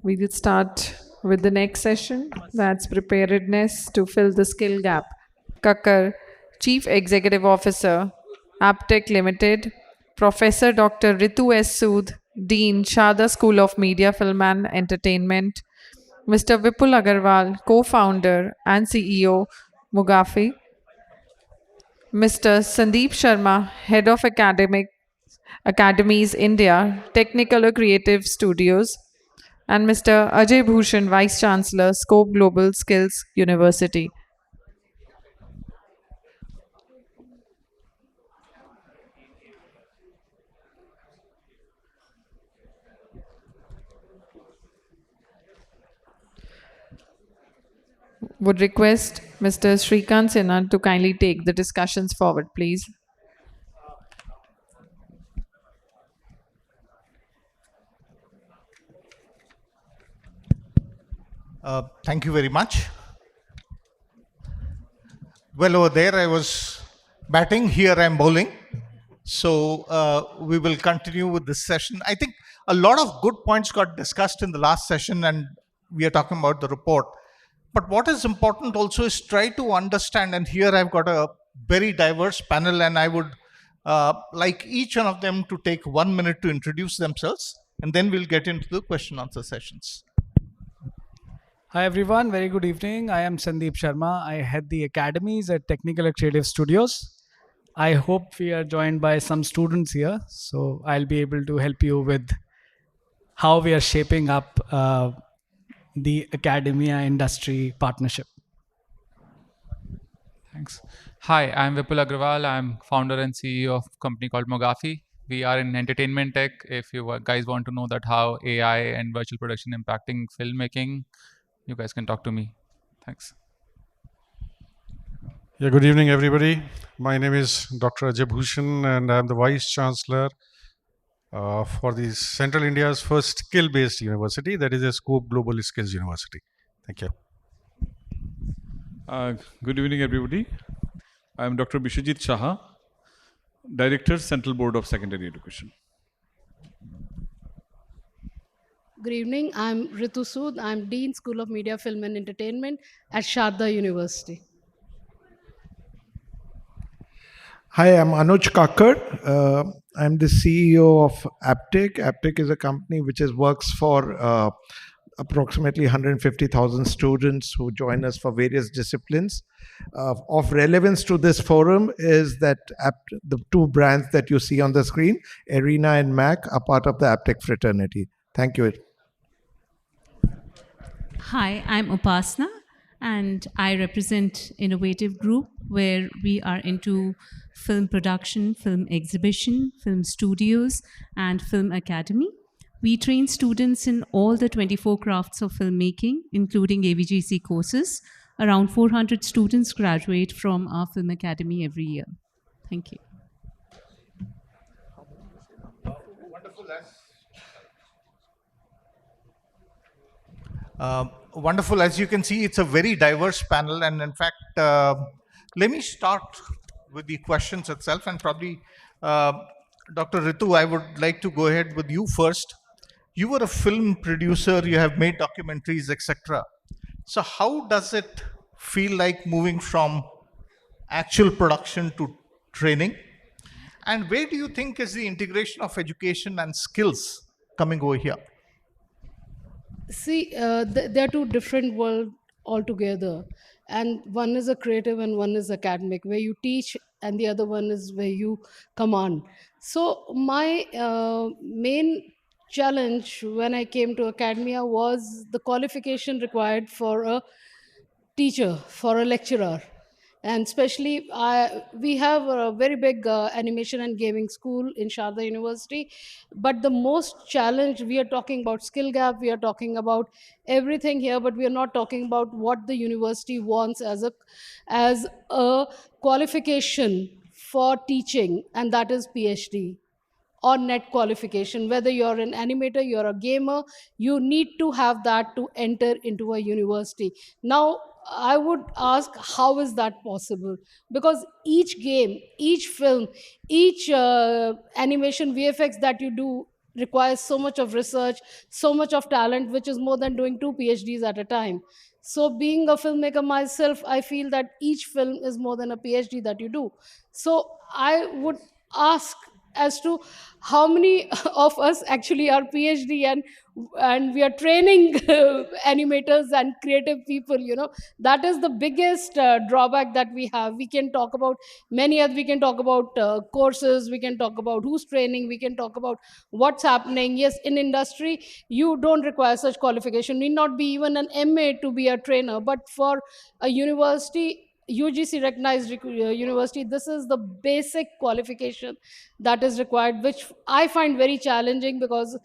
We will start with the next session, that's preparedness to fill the skill gap. Kakkar, Chief Executive Officer, Aptech Limited, Professor Dr. Ritu S. Sood, Dean, Sharda School of Media, Film and Entertainment, Mr. Vipul Agarwal, co-founder and CEO, Mugafi, Mr. Sandeep Sharma, Head of Academies India, Technical or Creative Studios, and Mr. Ajay Bhushan, Vice Chancellor, Scope Global Skills University. Would request Mr. Srikant Sinha to kindly take the discussions forward, please. Thank you very much. Well, over there I was batting, here I'm bowling. So we will continue with this session. I think a lot of good points got discussed in the last session, and we are talking about the report. But what is important also is try to understand, and here I've got a very diverse panel, and I would like each one of them to take 1 minute to introduce themselves, and then we'll get into the question answer sessions. Hi everyone, very good evening. I am Sandeep Sharma. I head the academies at Technical and Creative Studios. I hope we are joined by some students here, so I'll be able to help you with how we are shaping up the academia industry partnership. Thanks. Hi, I'm Vipul Agrawal. I'm founder and CEO of a company called Mogafi. We are in entertainment tech. If you guys want to know that how AI and virtual production impacting filmmaking, you guys can talk to me. Thanks. Yeah, good evening, everybody. My name is Dr. Ajay Bhushan, and I'm the Vice Chancellor for the Central India's first skill-based university, that is a Scope Global Skills University. Thank you. Good evening, everybody. I am Dr. Bishwajit Shaha, Director, Central Board of Secondary Education. Good evening. I'm Ritu Sood. I'm Dean, School of Media, Film and Entertainment at Sharda University. Hi, I'm Anuj Kakkar. I'm the CEO of Aptech. Aptech is a company which works for approximately 150,000 students who join us for various disciplines. Of relevance to this forum is that the two brands that you see on the screen, Arena and Mac, are part of the Aptech fraternity. Thank you. Hi, I'm Upasna, and I represent Innovative Group, where we are into film production, film exhibition, film studios, and film academy. We train students in all the 24 crafts of filmmaking, including AVGC courses. Around 400 students graduate from our film academy every year. Thank you. Wonderful. As you can see, it's a very diverse panel. And in fact, let me start with the questions itself. And probably, Dr. Ritu, I would like to go ahead with you first. You were a film producer, you have made documentaries, etc. So how does it feel like moving from actual production to training? And where do you think is the integration of education and skills coming over here? See, there are two different worlds altogether. And one is a creative and one is academic, where you teach, and the other one is where you command. So my main challenge when I came to academia was the qualification required for a teacher, for a lecturer. And especially, we have a very big animation and gaming school in Sharda University. But the most challenge, we are talking about skill gap, we are talking about everything here, but we are not talking about what the university wants as a qualification for teaching, and that is PhD or net qualification. Whether you're an animator, you're a gamer, you need to have that to enter into a university. Now I would ask, how is that possible? Because each game, each film, each animation VFX that you do requires so much of research, so much of talent, which is more than doing 2 PhDs at a time. So being a filmmaker myself, I feel that each film is more than a PhD that you do. So I would ask as to how many of us actually are PhD, and we are training animators and creative people. That is the biggest drawback that we have. We can talk about many other, we can talk about courses, we can talk about who's training, we can talk about what's happening. Yes, in industry you don't require such qualification, need not be even an MA to be a trainer, but for a university, UGC recognized university, this is the basic qualification that is required, which I find very challenging, because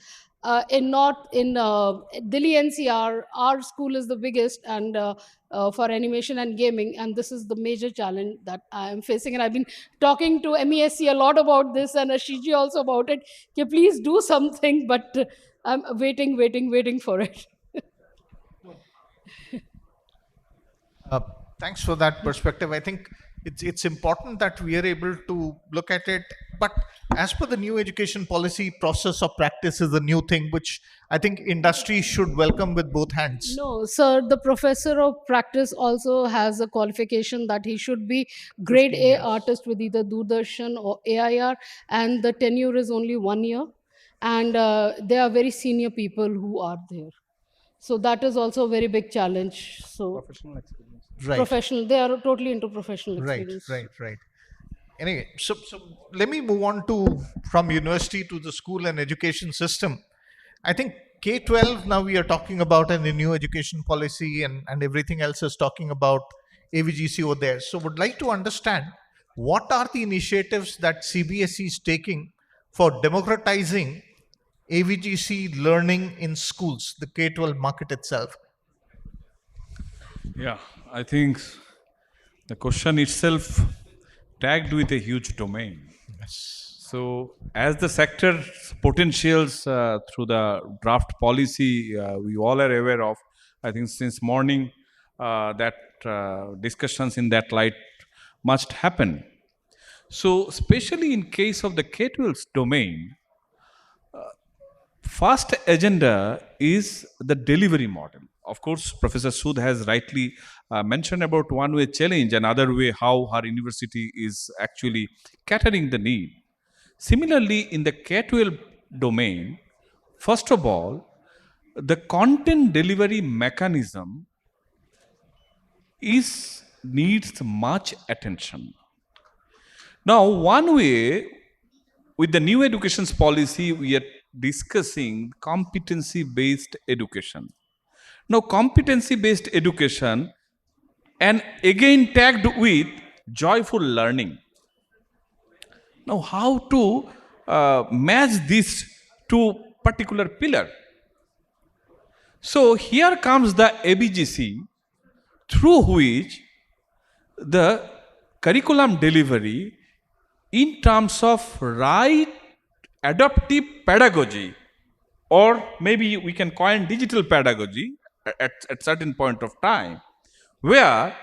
in Delhi NCR, our school is the biggest, and for animation and gaming, and this is the major challenge that I am facing. And I've been talking to MESC a lot about this, and Ashiji also about it. Okay, please do something, but I'm waiting for it. Thanks for that perspective. I think it's important that we are able to look at it. But as per the new education policy, process of practice is a new thing, which I think industry should welcome with both hands. No, sir, the professor of practice also has a qualification that he should be grade A artist with either Doordarshan or AIR, and the tenure is only 1 year. And there are very senior people who are there. So that is also a very big challenge. So Professional experience. Right. professional, they are totally into professional Right, experience. right. Anyway, so let me move on to from university to the school and education system. I think K-12, now we are talking about in the new education policy, and everything else is talking about AVGC over there. So would like to understand what are the initiatives that CBSE is taking for democratizing AVGC learning in schools, the K-12 market itself. Yeah, I think the question itself tagged with a huge domain. So, as the sector's potentials through the draft policy we all are aware of, I think since morning that discussions in that light must happen. So, especially in case of the K-12 domain, first agenda is the delivery model. Of course, Professor Sood has rightly mentioned about one-way challenge, and other way how her university is actually catering the need. Similarly, in the K-12 domain, first of all, the content delivery mechanism needs much attention. Now, one way with the new education policy, we are discussing competency-based education. Now, competency-based education, and again tagged with joyful learning. Now, how to match these two particular pillar? So, here comes the AVGC, through which the curriculum delivery in terms of right adaptive pedagogy, or maybe we can coin digital pedagogy at certain point of time, where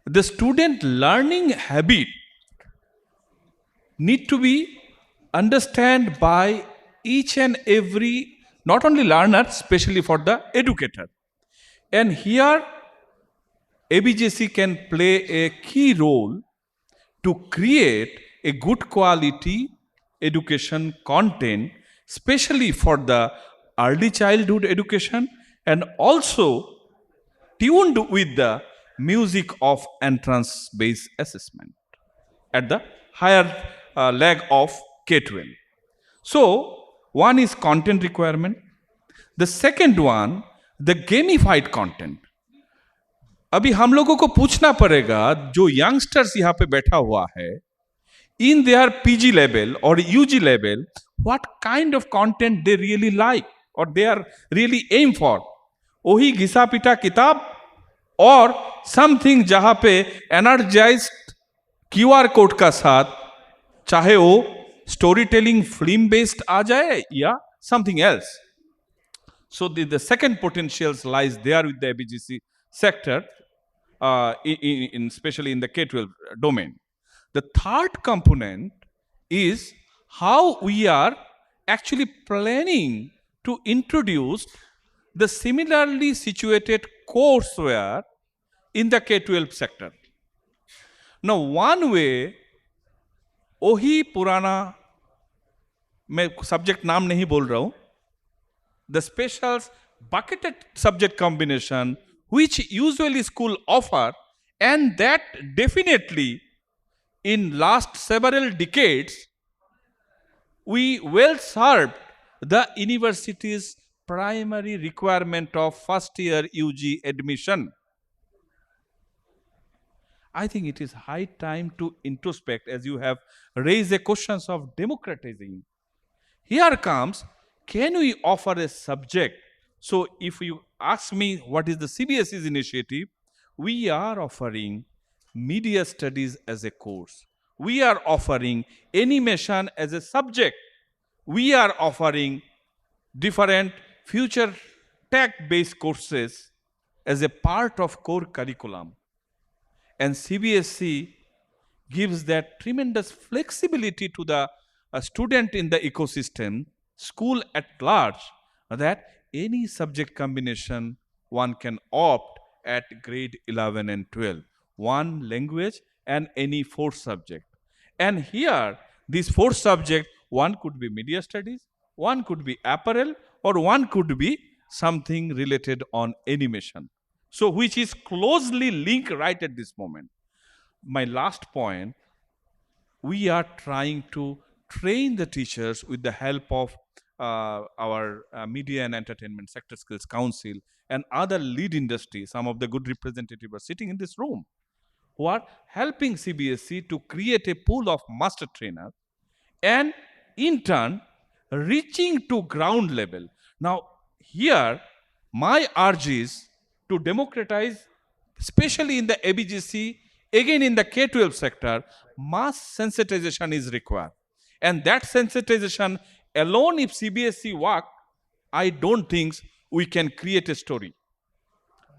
the student learning habit need to be understood by each and every, not only learner, especially for the educator. And here AVGC can play a key role to create a good quality education content, especially for the early childhood education, and also tuned with the music of entrance-based assessment at the higher leg of K-12. So, one is content requirement. The second one, the gamified content. अभी हम लोगों को पूछना पड़ेगा, जो youngsters यहाँ पे बैठा हुआ है, in their PG level or UG level, what kind of content they really like or they are really aim for? वही घिसा पिटा किताब और something जहाँ पे energized QR कोड का साथ, चाहे वो स्टोरी टेलिंग फिल्म बेस्ड आ जाए या something else. So the second potentials lies there with the AVGC sector, especially in the K-12 domain. The third component is how we are actually planning to introduce the similarly situated courseware in the K-12 sector. Now, one way, वही पुराना, मैं subject नाम नहीं बोल रहा हूं, the special bucketed subject combination which usually school offer, and that definitely in last several decades we well served the university's primary requirement of first year UG admission. I think it is high time to introspect, as you have raised the questions of democratizing. Here comes, can we offer a subject? So if you ask me what is the CBSE's initiative, we are offering media studies as a course. We are offering animation as a subject. We are offering different future tech-based courses as a part of core curriculum. And CBSE gives that tremendous flexibility to the student in the ecosystem, school at large, that any subject combination one can opt at grade 11 and 12, one language and any fourth subject. And here, these four subjects, one could be media studies, one could be apparel, or one could be something related on animation. So, which is closely linked right at this moment. My last point, we are trying to train the teachers with the help of our Media and Entertainment Sector Skills Council and other lead industries. Some of the good representatives are sitting in this room, who are helping CBSE to create a pool of master trainers and in turn reaching to ground level. Now here my urge is to democratize, especially in the AVGC, again in the K-12 sector, mass sensitization is required. And that sensitization alone, if CBSE work, I don't think we can create a story.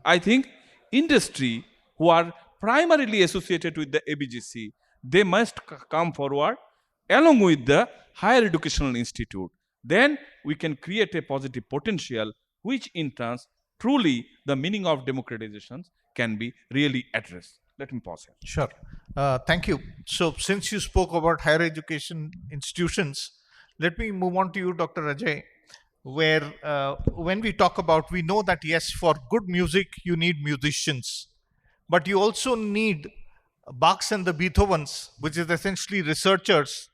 I think industry who are primarily associated with the AVGC, they must come forward along with the higher educational institute. Then we can create a positive potential, which in turn, truly the meaning of democratization can be really addressed. Let me pause here. Sure. Thank you. So since you spoke about higher education institutions, let me move on to you, Dr. Ajay, where when we talk about, we know that yes, for good music, you need musicians, but you also need Bachs and the Beethovens, which is essentially researchers,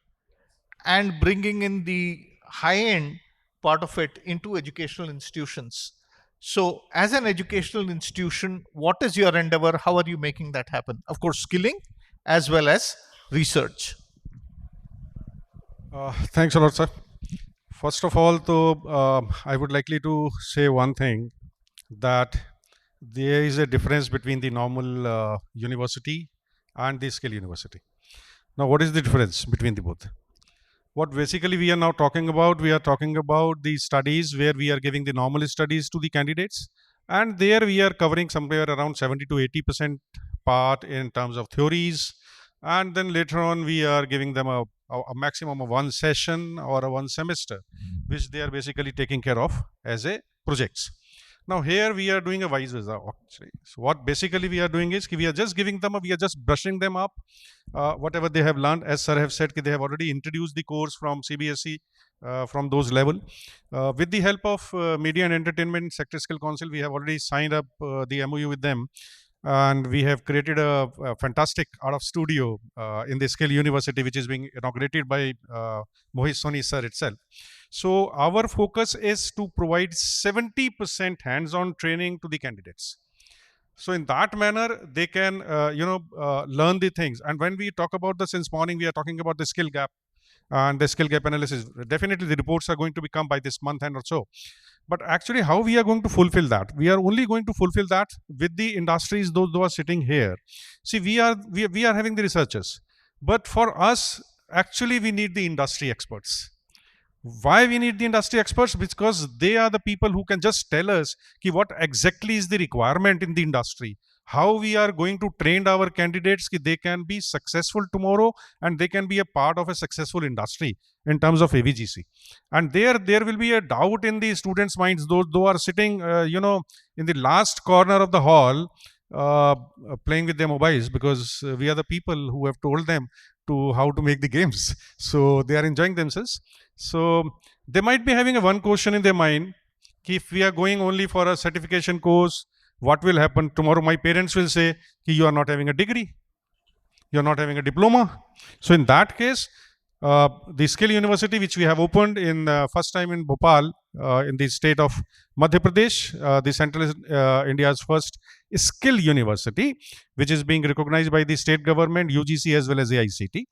and bringing in the high-end part of it into educational institutions. So as an educational institution, what is your endeavor? How are you making that happen? Of course, skilling as well as research. Thanks a lot, sir. First of all, I would likely to say one thing, that there is a difference between the normal university and the skill university. Now, what is the difference between the both? What basically we are now talking about, the studies where we are giving the normal studies to the candidates, and there we are covering somewhere around 70 to 80% part in terms of theories, and then later on we are giving them a maximum of one session or a one semester, which they are basically taking care of as a projects. Now here we are doing a vice versa actually. So what basically we are doing is we are just giving them, we are just brushing them up, whatever they have learned. As sir have said, they have already introduced the course from CBSE from those level. With the help of Media and Entertainment Sector Skill Council, we have already signed up the MOU with them. And we have created a fantastic art of studio in the Skill University, which is being inaugurated by Mohit Soni sir itself. So our focus is to provide 70% hands-on training to the candidates. So in that manner, they can learn the things. And when we talk about this, since morning, we are talking about the skill gap and the skill gap analysis. Definitely the reports are going to become by this month and or so. But actually, how we are going to fulfill that? We are only going to fulfill that with the industries, those who are sitting here. See, we are having the researchers, but for us, actually, we need the industry experts. Why we need the industry experts? Because they are the people who can just tell us what exactly is the requirement in the industry. how we are going to train our candidates that they can be successful tomorrow and they can be a part of a successful industry in terms of AVGC. And there will be a doubt in the students' minds, those who are sitting, in the last corner of the hall, playing with their mobiles, because we are the people who have told them to how to make the games. So they are enjoying themselves. So they might be having a one question in their mind: if we are going only for a certification course, what will happen tomorrow? My parents will say, you are not having a degree, you're not having a diploma. So in that case, the skill university which we have opened in first time in Bhopal, in the state of Madhya Pradesh, the central India's first skill university, which is being recognized by the state government, UGC as well as the ICT.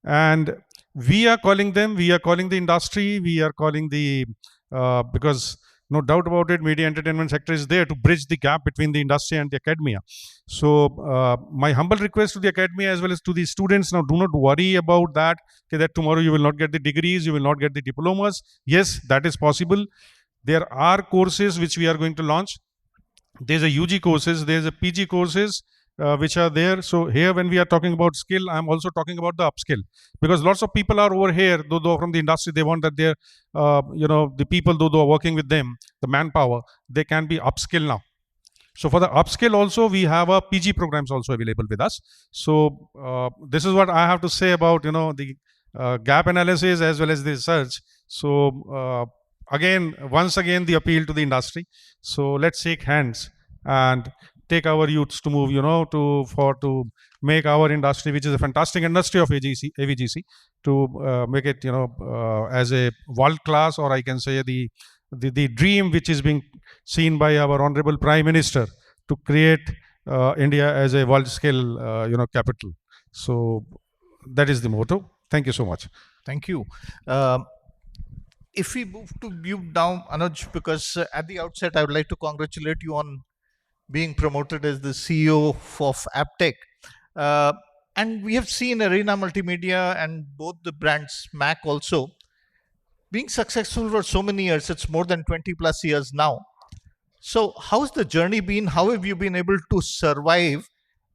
And we are calling the industry, we are calling because no doubt about it, media entertainment sector is there to bridge the gap between the industry and the academia. So my humble request to the academia as well as to the students, now do not worry about that, that tomorrow you will not get the degrees, you will not get the diplomas. Yes, that is possible. There are courses which we are going to launch. There's a UG courses, there's a PG courses, which are there. So here when we are talking about skill, I'm also talking about the upskill, because lots of people are over here, though from the industry, they want that their, the people, though are working with them, the manpower, they can be upskill now. So for the upskill also, we have a PG programs also available with us. So this is what I have to say about, the gap analysis as well as the research. So once again, the appeal to the industry. So let's shake hands and take our youths to move, to make our industry, which is a fantastic industry of AVGC, to make it, as a world class, or I can say the dream which is being seen by our honorable Prime Minister to create India as a world scale, capital. So that is the motto. Thank you so much. Thank you. If we move to you now, Anuj, because at the outset, I would like to congratulate you on being promoted as the CEO of Aptech. And we have seen Arena Multimedia and both the brands, Mac also, being successful for so many years. It's more than 20 plus years now. So how's the journey been? How have you been able to survive?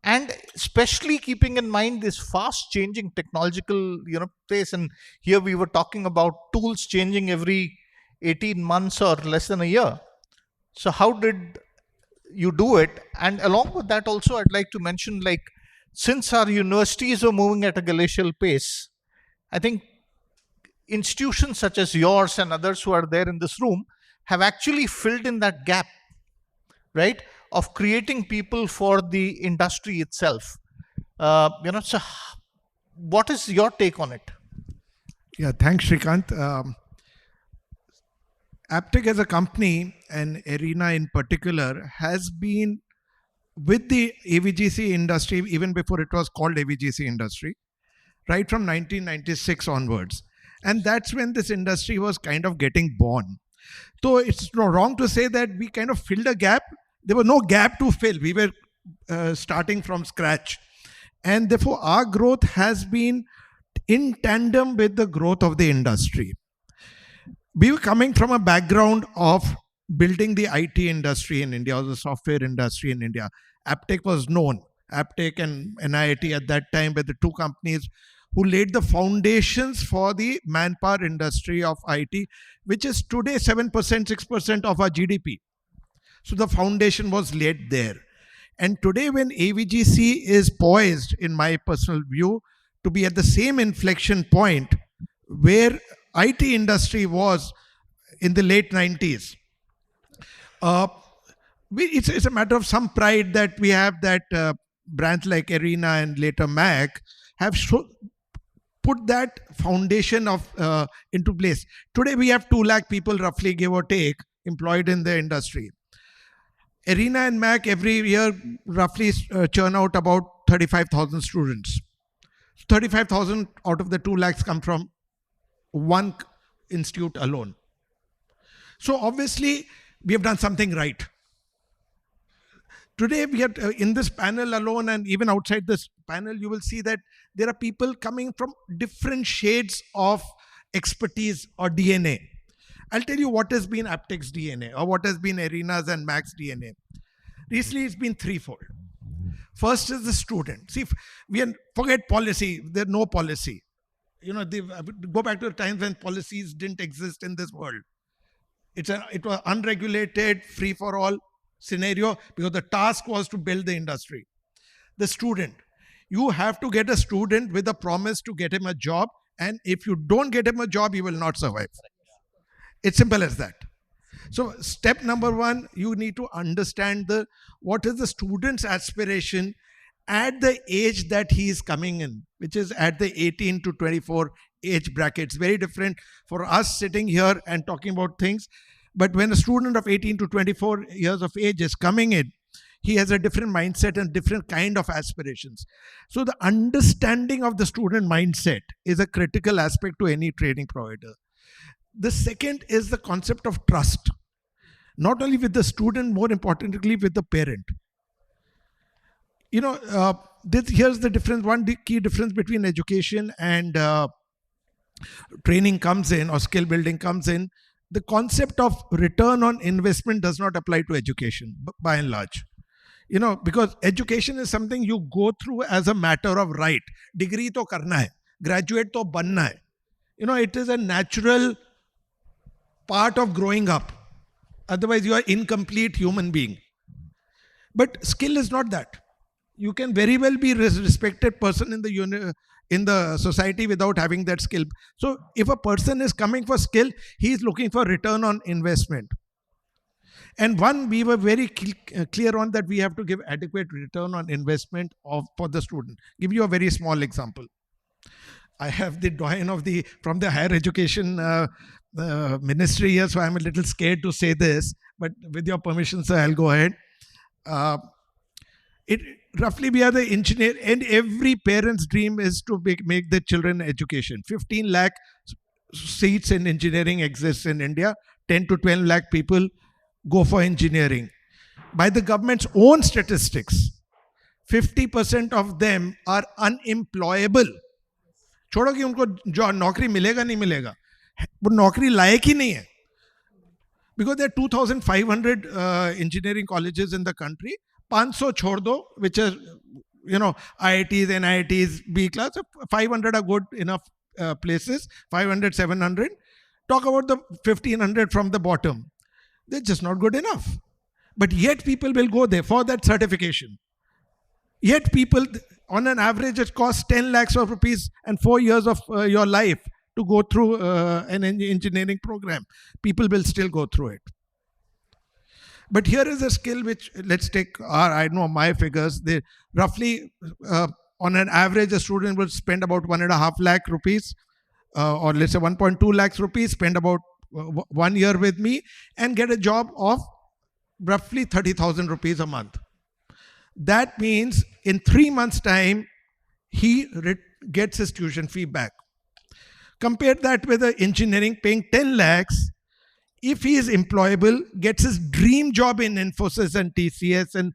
And especially keeping in mind this fast changing technological, pace. And here we were talking about tools changing every 18 months or less than a year. So how did you do it? And along with that also, I'd like to mention, like, since our universities are moving at a glacial pace, I think institutions such as yours and others who are there in this room have actually filled in that gap, right, of creating people for the industry itself. So what is your take on it? Yeah, thanks, Shrikant. Aptech as a company, and Arena in particular, has been with the AVGC industry even before it was called AVGC industry, right from 1996 onwards. And that's when this industry was kind of getting born. So it's no wrong to say that we kind of filled a gap. There was no gap to fill. We were starting from scratch. And therefore, our growth has been in tandem with the growth of the industry. We were coming from a background of building the IT industry in India, or the software industry in India. Aptech was known. Aptech and NIIT at that time were the two companies who laid the foundations for the manpower industry of IT, which is today 7%, 6% of our GDP. So the foundation was laid there. And today when AVGC is poised, in my personal view, to be at the same inflection point where IT industry was in the late 90s, it's a matter of some pride that we have that brands like Arena and later Mac have put that foundation of into place. Today we have 2 lakh people, roughly give or take, employed in the industry. Arena and Mac every year roughly churn out about 35,000 students. 35,000 out of the 2 lakhs come from one institute alone. So obviously we have done something right. Today we have in this panel alone, and even outside this panel, you will see that there are people coming from different shades of expertise or DNA. I'll tell you what has been Aptech's DNA or what has been Arena's and Mac's DNA. Recently, it's been threefold. First is the student. See, forget policy. There's no policy. Go back to the times when policies didn't exist in this world. It was unregulated, free for all scenario, because the task was to build the industry. The student, you have to get a student with a promise to get him a job, and if you don't get him a job, he will not survive. It's simple as that. So step number one, you need to understand what is the student's aspiration at the age that he is coming in, which is at the 18 to 24 age bracket. It's very different for us sitting here and talking about things. But when a student of 18 to 24 years of age is coming in, he has a different mindset and different kind of aspirations. So the understanding of the student mindset is a critical aspect to any training provider. The second is the concept of trust, not only with the student, more importantly with the parent. Here's the difference. One key difference between education and training comes in, or skill building comes in. The concept of return on investment does not apply to education by and large. Because education is something you go through as a matter of right. Degree to karna hai, graduate to banna hai. It is a natural part of growing up. Otherwise, you are incomplete human being. But skill is not that. You can very well be a respected person in the society without having that skill. So if a person is coming for skill, he is looking for return on investment. And we were very clear on that we have to give adequate return on investment for the student. Give you a very small example. I have the doyen from the higher education ministry here, so I'm a little scared to say this, but with your permission, sir, I'll go ahead. Roughly, we are the engineer, and every parent's dream is to make the children education. 15 lakh seats in engineering exists in India. 10 to 12 lakh people go for engineering. By the government's own statistics, 50% of them are unemployable. छोड़ो कि उनको जो नौकरी मिलेगा नहीं मिलेगा, वो नौकरी लायक ही नहीं है. Because there are 2,500 engineering colleges in the country. 500 छोड़ दो, which are IITs, NIITs, B class. 500 are good enough places. 500, 700. Talk about the 1,500 from the bottom. They're just not good enough. But yet people will go there for that certification. Yet people, on an average, it costs 10 lakhs of rupees and 4 years of your life to go through an engineering program. People will still go through it. But here is a skill which, let's take I know my figures. They roughly, on an average, a student will spend about 1.5 lakh rupees, or let's say 1.2 lakhs rupees, spend about 1 year with me and get a job of roughly 30,000 rupees a month. That means in 3 months' time, he gets his tuition fee back. Compare that with the engineering paying 10 lakhs. If he is employable, gets his dream job in Infosys and TCS and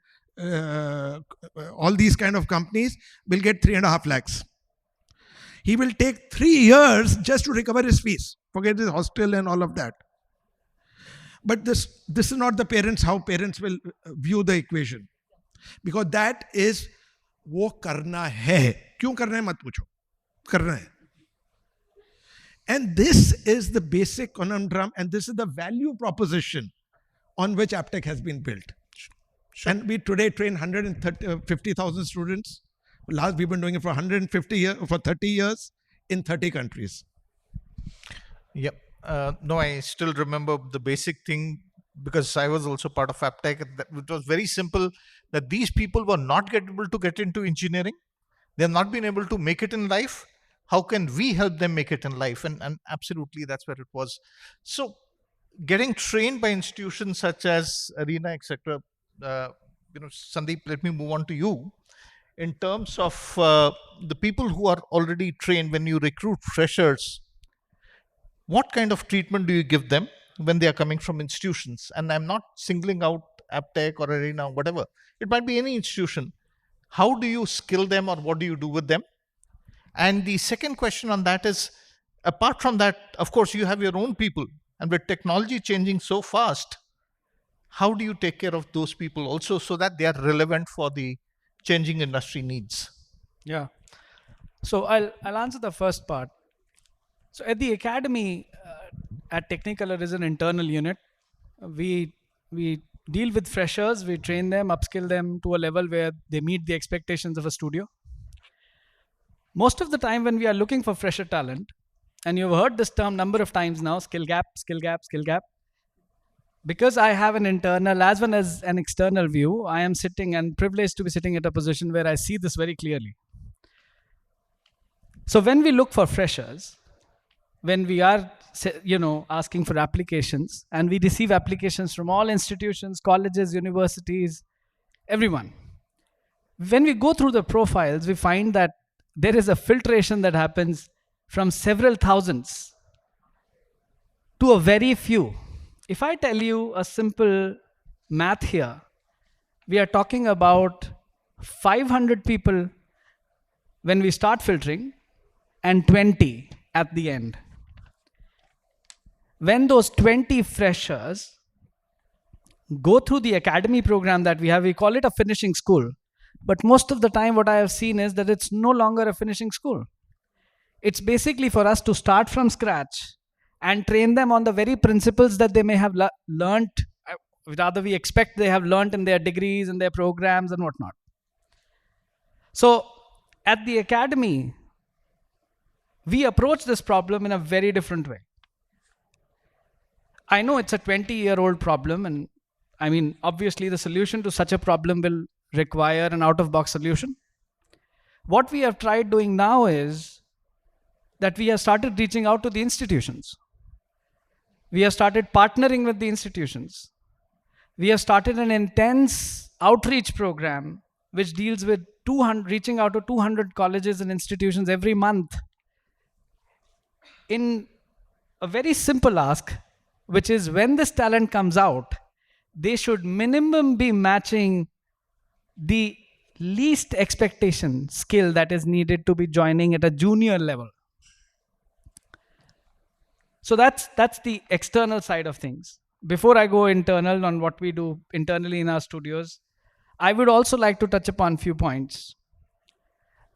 all these kind of companies, will get 3.5 lakhs. He will take 3 years just to recover his fees. Forget his hostel and all of that. But this is not how parents will view the equation. Because that is, wo karna hai. Kyun karna hai mat pucho. Karna hai. And this is the basic conundrum, and this is the value proposition on which AppTech has been built. Sure. And we today train 150,000 students. We've been doing it for 30 years in 30 countries. Yep. No, I still remember the basic thing, because I was also part of AppTech. It was very simple, that these people were not able to get into engineering. They have not been able to make it in life. How can we help them make it in life? And absolutely, that's where it was. So getting trained by institutions such as Arena, etc. Sandeep, let me move on to you. In terms of the people who are already trained, when you recruit freshers, what kind of treatment do you give them when they are coming from institutions? And I'm not singling out AppTech or Arena, whatever. It might be any institution. How do you skill them, or what do you do with them? And the second question on that is, apart from that, of course, you have your own people. And with technology changing so fast, how do you take care of those people also so that they are relevant for the changing industry needs? Yeah. So I'll answer the first part. So at the academy, at Technicolor is an internal unit. We deal with freshers. We train them, upskill them to a level where they meet the expectations of a studio. Most of the time, when we are looking for fresher talent, and you've heard this term number of times now, skill gap, skill gap, skill gap. Because I have an internal as well as an external view, I am sitting and privileged to be sitting at a position where I see this very clearly. So when we look for freshers, when we are asking for applications, and we receive applications from all institutions, colleges, universities, everyone. When we go through the profiles, we find that there is a filtration that happens from several thousands to a very few. If I tell you a simple math here, we are talking about 500 people when we start filtering and 20 at the end. When those 20 freshers go through the academy program that we have, we call it a finishing school. But most of the time what I have seen is that it's no longer a finishing school. It's basically for us to start from scratch and train them on the very principles that they may have learned, rather we expect they have learned in their degrees and their programs and whatnot. So at the academy, we approach this problem in a very different way. I know it's a 20-year-old problem, and I mean, obviously the solution to such a problem will require an out-of-box solution. What we have tried doing now is that we have started reaching out to the institutions. We have started partnering with the institutions. We have started an intense outreach program which deals with reaching out to 200 colleges and institutions every month in a very simple ask, which is when this talent comes out, they should minimum be matching the least expectation skill that is needed to be joining at a junior level. So that's the external side of things. Before I go internal on what we do internally in our studios, I would also like to touch upon a few points.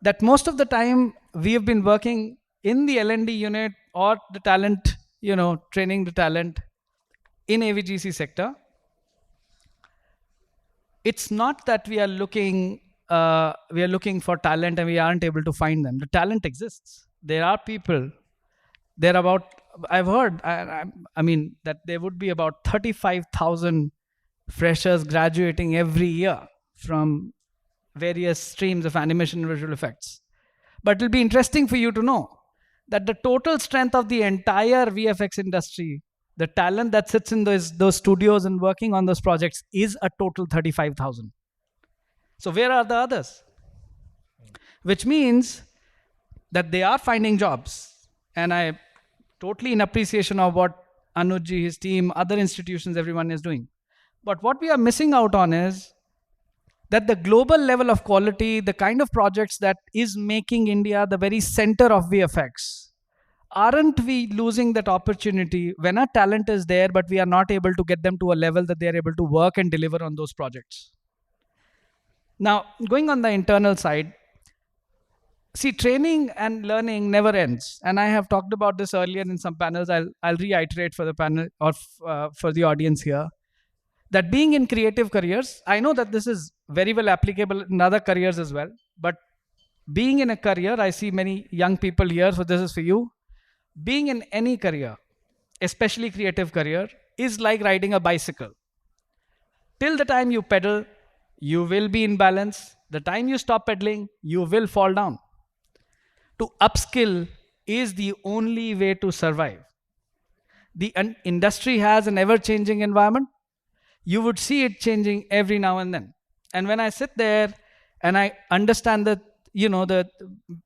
That most of the time we have been working in the L&D unit or the talent, training the talent in AVGC sector. It's not that we are looking for talent and we aren't able to find them. The talent exists. There are people. I've heard, I mean, that there would be about 35,000 freshers graduating every year from various streams of animation and visual effects. But it'll be interesting for you to know that the total strength of the entire VFX industry, the talent that sits in those studios and working on those projects, is a total 35,000. So where are the others? Which means that they are finding jobs. And I totally in appreciation of what Anujji, his team, other institutions, everyone is doing. But what we are missing out on is that the global level of quality, the kind of projects that is making India the very center of VFX, aren't we losing that opportunity when our talent is there, but we are not able to get them to a level that they are able to work and deliver on those projects? Now, going on the internal side, see, training and learning never ends. And I have talked about this earlier in some panels. I'll reiterate for the panel or for the audience here, that being in creative careers, I know that this is very well applicable in other careers as well. But being in a career, I see many young people here, so this is for you. Being in any career, especially creative career, is like riding a bicycle. Till the time you pedal, you will be in balance. The time you stop pedaling, you will fall down. To upskill is the only way to survive. The industry has an ever-changing environment. You would see it changing every now and then. And when I sit there and I understand that, the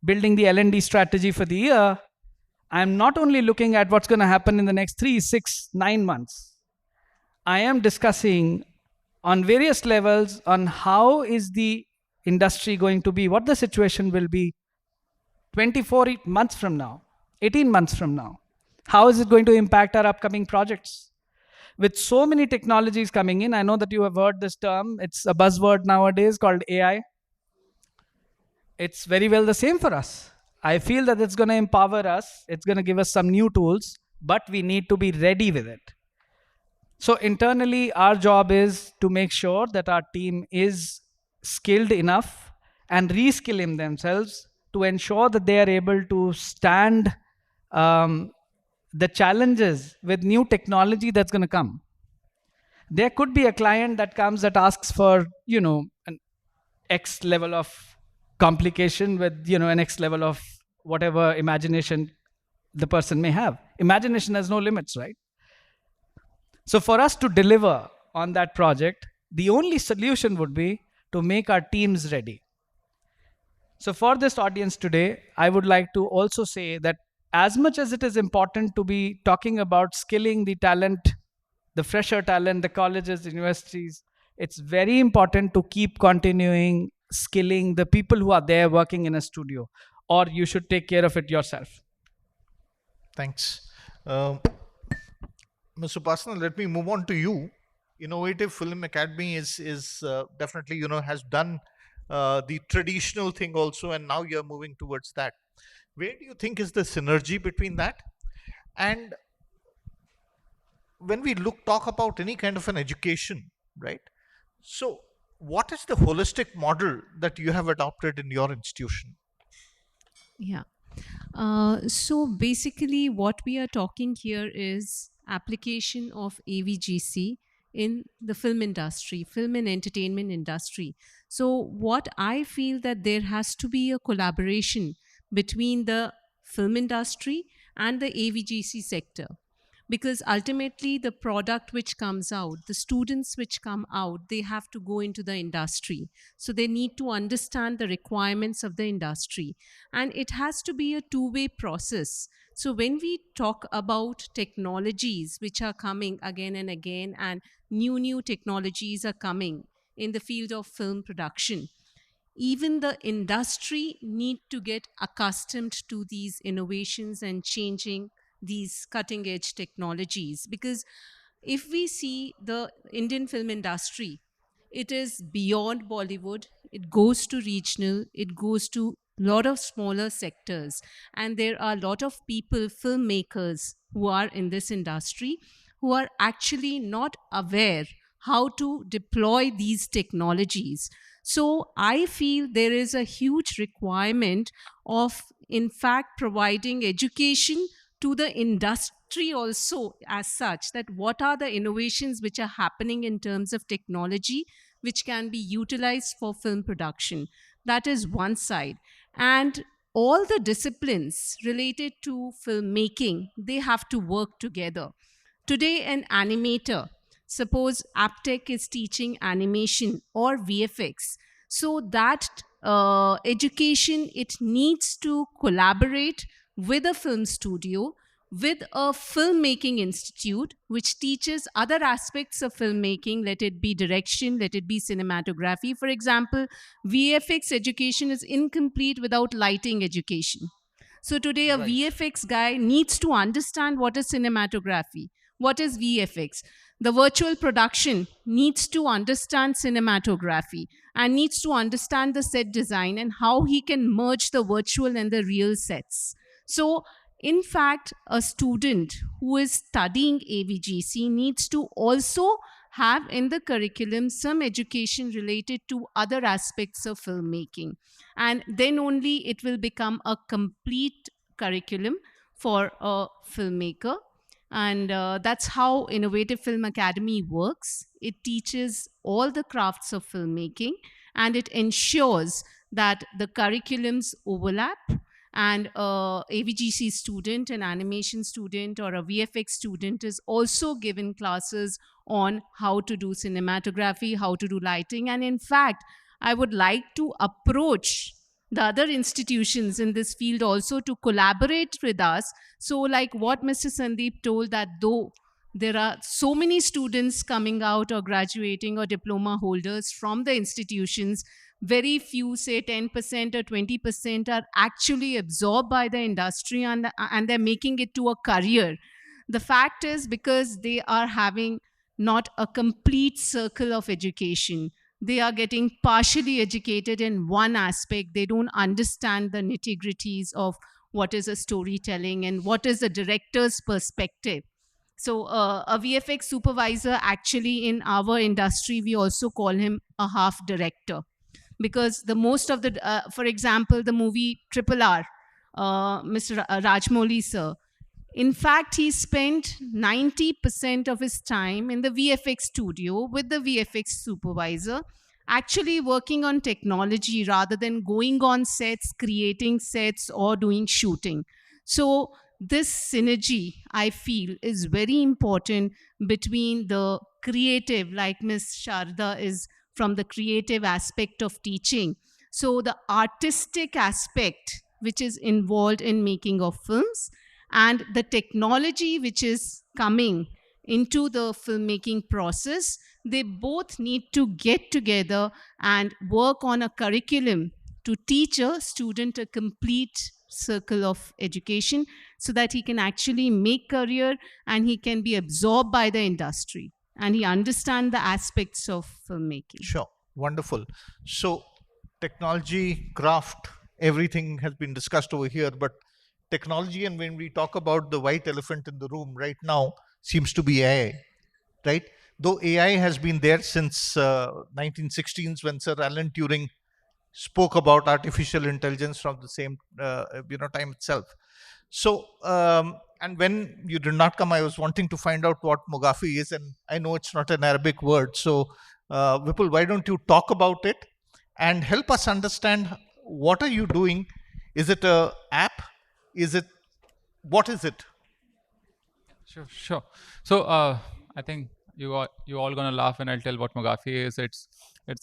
building the L&D strategy for the year, I'm not only looking at what's going to happen in the next 3, 6, 9 months. I am discussing on various levels on how is the industry going to be, what the situation will be 24 months from now, 18 months from now. How is it going to impact our upcoming projects? With so many technologies coming in, I know that you have heard this term. It's a buzzword nowadays called AI. it's very well the same for us. I feel that it's going to empower us, it's going to give us some new tools, but we need to be ready with it. So internally, our job is to make sure that our team is skilled enough and reskilling themselves to ensure that they are able to stand um, the challenges with new technology that's going to come. There could be a client that comes that asks for, an X level of complication with, an X level of whatever imagination the person may have. Imagination has no limits, right? So for us to deliver on that project, the only solution would be to make our teams ready. So for this audience today, I would like to also say that as much as it is important to be talking about skilling the talent, the fresher talent, the colleges, universities, it's very important to keep continuing skilling the people who are there working in a studio, or you should take care of it yourself. Thanks. Ms. Upasana, let me move on to you. Innovative Film Academy is definitely, has done the traditional thing also, and now you're moving towards that. Where do you think is the synergy between that? And when we talk about any kind of an education, right? So what is the holistic model that you have adopted in your institution? Yeah. So basically, what we are talking here is application of AVGC in the film industry, film and entertainment industry. So what I feel that there has to be a collaboration between the film industry and the AVGC sector, because ultimately the product which comes out, the students which come out, they have to go into the industry, so they need to understand the requirements of the industry, and it has to be a two-way process. So when we talk about technologies which are coming again and again, and new technologies are coming in the field of film production, even the industry need to get accustomed to these innovations and changing these cutting edge technologies. Because if we see the Indian film industry, it is beyond Bollywood, it goes to regional, it goes to a lot of smaller sectors, and there are a lot of people, filmmakers, who are in this industry who are actually not aware how to deploy these technologies. So I feel there is a huge requirement of, in fact, providing education to the industry also as such, that what are the innovations which are happening in terms of technology which can be utilized for film production. That is one side. And all the disciplines related to filmmaking, they have to work together. Today, an animator, suppose Aptech is teaching animation or VFX, so that education, it needs to collaborate with a film studio, with a filmmaking institute which teaches other aspects of filmmaking, let it be direction, let it be cinematography. For example, VFX education is incomplete without lighting education. So today a VFX guy needs to understand what is cinematography, what is VFX. The virtual production needs to understand cinematography and needs to understand the set design and how he can merge the virtual and the real sets. So in fact, a student who is studying AVGC needs to also have in the curriculum some education related to other aspects of filmmaking. And then only it will become a complete curriculum for a filmmaker. And that's how Innovative Film Academy works. It teaches all the crafts of filmmaking, and it ensures that the curriculums overlap, and a AVGC student, an animation student, or a VFX student is also given classes on how to do cinematography, how to do lighting. And in fact, I would like to approach the other institutions in this field also to collaborate with us. So like what Mr. Sandeep told, that though there are so many students coming out or graduating or diploma holders from the institutions, very few, say 10% or 20%, are actually absorbed by the industry, and they're making it to a career. The fact is because they are having not a complete circle of education. they are getting partially educated in one aspect. They don't understand the nitty-gritties of what is a storytelling and what is the director's perspective. So a VFX supervisor, actually in our industry, we also call him a half director, because the most of the, for example, the movie Triple R, Mr. Rajmouli sir, in fact, he spent 90% of his time in the VFX studio with the VFX supervisor, actually working on technology rather than going on sets, creating sets, or doing shooting. So, this synergy, I feel, is very important between the creative, like Ms. Sharda is from the creative aspect of teaching. So, the artistic aspect, which is involved in making of films, and the technology which is coming into the filmmaking process, they both need to get together and work on a curriculum to teach a student a complete circle of education, so that he can actually make career and he can be absorbed by the industry and he understand the aspects of filmmaking. Sure. Wonderful. So technology, craft, everything has been discussed over here, but technology, and when we talk about the white elephant in the room right now, seems to be AI, right? Though AI has been there since 1916s, when Sir Alan Turing spoke about artificial intelligence from the same time itself. So and when you did not come, I was wanting to find out what Mogafi is, and I know it's not an Arabic word. So Vipul, why don't you talk about it and help us understand what are you doing? Is it a app? Is it, what is it? Sure. So I think you all gonna laugh when I'll tell what Mogafi is. It's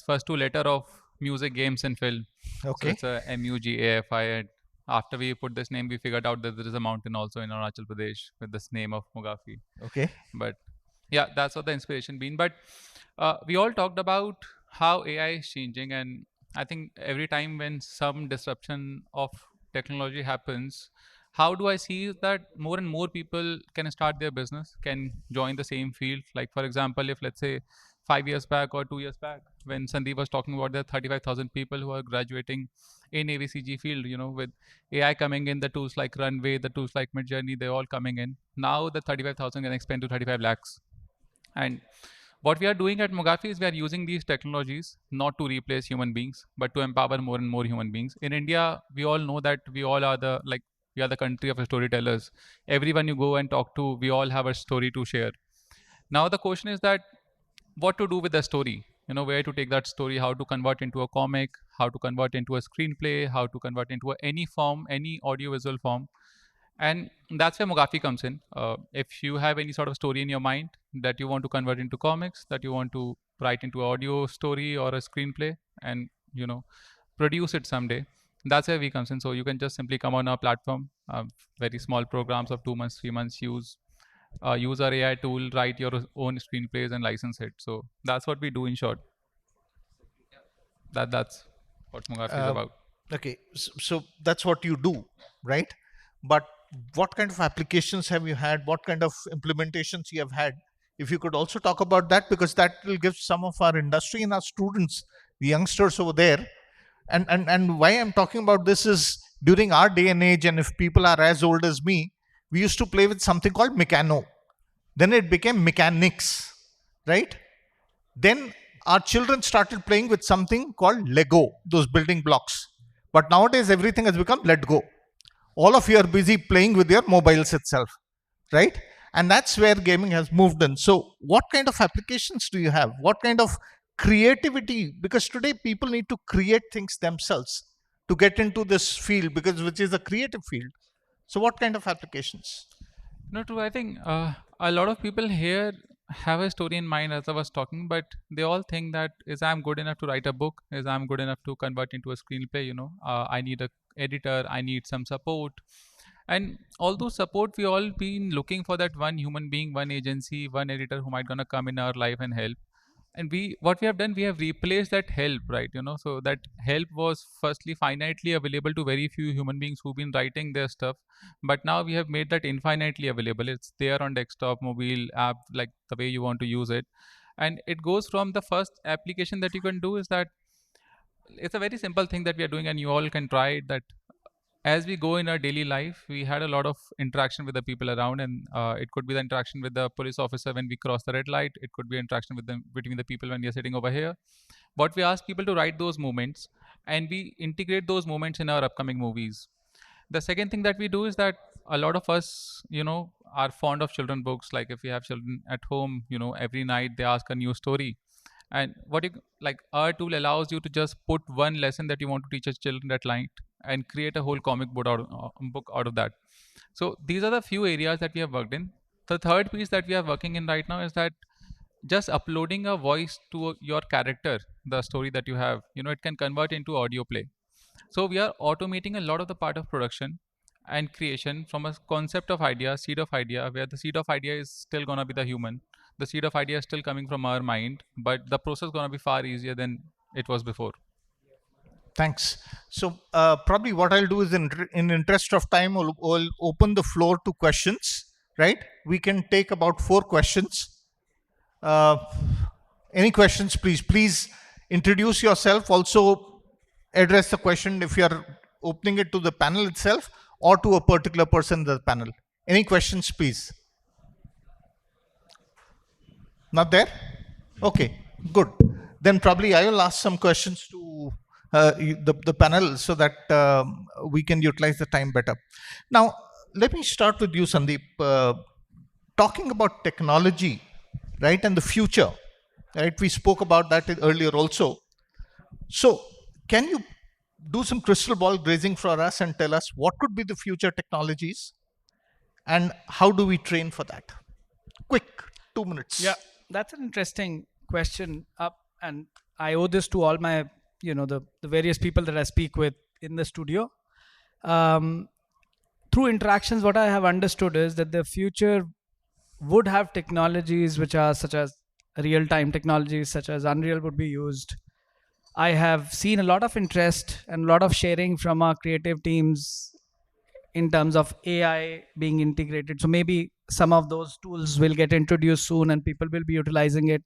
first two letter of music, games, and film. Okay. So it's a MUGAFI. And after we put this name, we figured out that there is a mountain also in Arunachal Pradesh with this name of Mogafi. Okay. But yeah, that's what the inspiration been. But we all talked about how AI is changing, and I think every time when some disruption of technology happens, how do I see that more and more people can start their business, can join the same field? Like, for example, if let's say 5 years back or 2 years back, when Sandeep was talking about the 35,000 people who are graduating in AVCG field, with AI coming in, the tools like Runway, the tools like Midjourney, they're all coming in. Now the 35,000 can expand to 35 lakhs. And what we are doing at Mogafi is we are using these technologies not to replace human beings, but to empower more and more human beings. In India, we all know that we all are we are the country of storytellers. Everyone you go and talk to, we all have a story to share. Now the question is that what to do with the story? Where to take that story, how to convert into a comic, how to convert into a screenplay, how to convert into any form, any audiovisual form. And that's where Mogafi comes in. If you have any sort of story in your mind that you want to convert into comics, that you want to write into audio story or a screenplay, and produce it someday, that's where we comes in. So you can just simply come on our platform, very small programs of 2 months, 3 months, use our AI tool, write your own screenplays and license it. So that's what we do in short. That's what Mogafi is about. Okay, so that's what you do, right? But what kind of applications have you had? What kind of implementations you have had? If you could also talk about that, because that will give some of our industry and our students, the youngsters over there. And why I'm talking about this is, during our day and age, and if people are as old as me, we used to play with something called Meccano. Then it became mechanics, right? Then our children started playing with something called Lego, those building blocks. But nowadays everything has become let go. All of you are busy playing with your mobiles itself, right? And that's where gaming has moved in. So what kind of applications do you have? What kind of creativity? Because today people need to create things themselves to get into this field, which is a creative field. So what kind of applications? No, true. I think a lot of people here have a story in mind, as I was talking, but they all think that is I'm good enough to write a book, is I'm good enough to convert into a screenplay. I need a editor, I need some support, and all those support, we all been looking for that one human being, one agency, one editor who might gonna come in our life and help. And what we have done, we have replaced that help, right? So that help was firstly finitely available to very few human beings who've been writing their stuff, but now we have made that infinitely available. It's there on desktop, mobile app, like the way you want to use it. And it goes from the first application that you can do is that it's a very simple thing that we are doing, and you all can try it. That as we go in our daily life, we had a lot of interaction with the people around, and it could be the interaction with the police officer when we cross the red light. It could be interaction with them between the people when you're sitting over here. But we ask people to write those moments, and we integrate those moments in our upcoming movies. The second thing that we do is that a lot of us, are fond of children books. Like if we have children at home, every night they ask a new story. And what you like, our tool allows you to just put one lesson that you want to teach your children that night and create a whole comic book out of that. So these are the few areas that we have worked in. The third piece that we are working in right now is that just uploading a voice to your character, the story that you have, it can convert into audio play. So we are automating a lot of the part of production and creation from a concept of idea, seed of idea, where the seed of idea is still gonna be the human. The seed of idea is still coming from our mind, but the process gonna be far easier than it was before. Thanks. So probably what I'll do is in interest of time, we'll open the floor to questions, right? We can take about 4 questions. Any questions, please? Please introduce yourself. Also address the question if you are opening it to the panel itself or to a particular person in the panel. Any questions, please? Not there? Okay, good. Then probably I will ask some questions to the panel so that we can utilize the time better. Now, let me start with you, Sandeep. Talking about technology, right, and the future, right? We spoke about that earlier also. So, can you do some crystal ball gazing for us and tell us what could be the future technologies and how do we train for that? Quick, 2 minutes. Yeah, that's an interesting question. And I owe this to all my, the various people that I speak with in the studio. Through interactions, what I have understood is that the future would have technologies which are such as real-time technologies, such as Unreal would be used. I have seen a lot of interest and a lot of sharing from our creative teams in terms of AI being integrated. So maybe some of those tools will get introduced soon and people will be utilizing it.